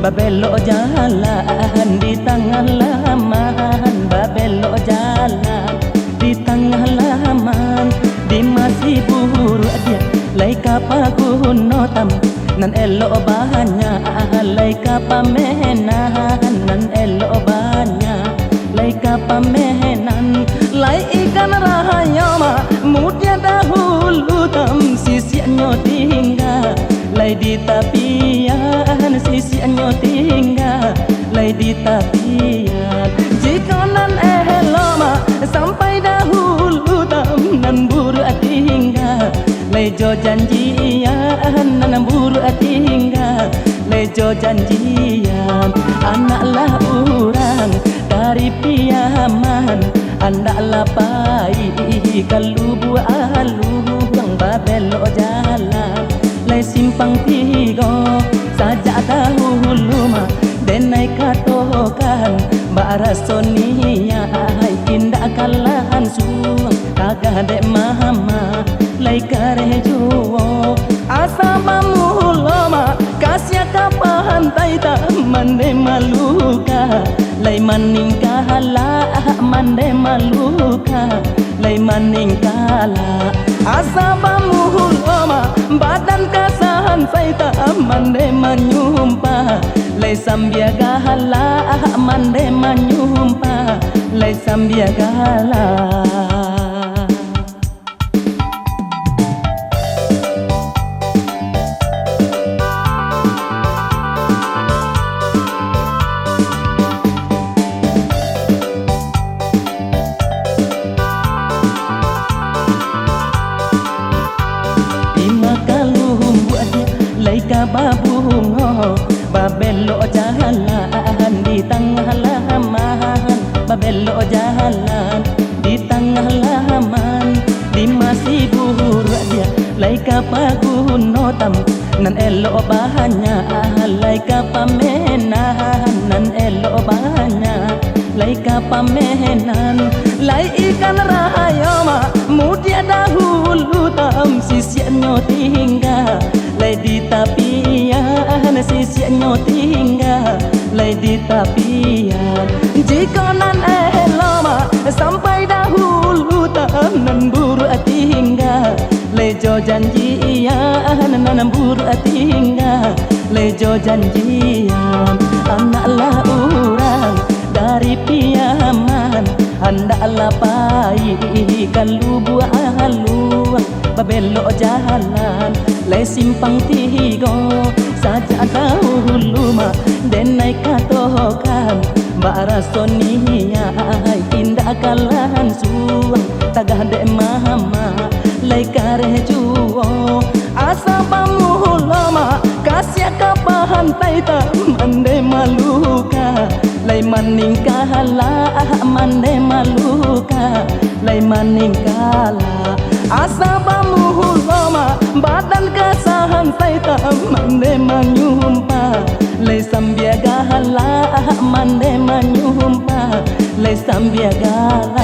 Babelok jalan di tengah laman, babelok jalan di tengah laman. Di masih buruk dia lai kapakun notam nan elok banyak, lai kapamenan nan elok banyak, lai kapamenan. Lai ikan rahayama mudia dahulu tam sisianyo tinggal, lai di tapian sisianyo tinggal, lai di tapian. Jika nan eloma sampai dahulu tam nan buru tinggal, lai jo janjian nan buru tinggal, lai jo janjian. Anaklah orang dari piaman, andaklah baik kalau buat luang babelok jalan, lai simpang tiga saja dahulu mah denai katokan barasonia indah kalahan suang kagak dek mama lai kare juo asa mamuloma kasih kapan taita mande maluka lai maning kahala mande maluka lai maning kala asa mamuloma badan kasahan saita mande manyumpa lai sambia gahala mande manyumpa lai sambia gahala. Babungo babelok jalan di tengah laman, babelok jalan di tengah laman. Di masih buruk dia lai kapagun notam nan elok banyak, lai kapamenan nan elok banyak, lai kapamenan. Lai ikan rahayama mudia dahulu tam sisianyo tinggal, lai di tapian sisianyo tinggal, lai di tapian. Jika nan eloma sampai dahulu tam nan buru tinggal, lai jo janjian nan buru tinggal, lai jo janjian. Anaklah orang dari piaman, andaklah baik kalau buat luang babelok jalan, lai simpang tiga saja dahulu mah denai katokan barasonia indah kalahan suang tagah dek mama lai kare juo asa pamuloma kasih kapahan taita mande maluka lai maning kahala mande maluka lai maning kala asa pamuloma badan kasahan taita mande manyumpa lai sambia gahala mande manyumpa lai sambia gahala.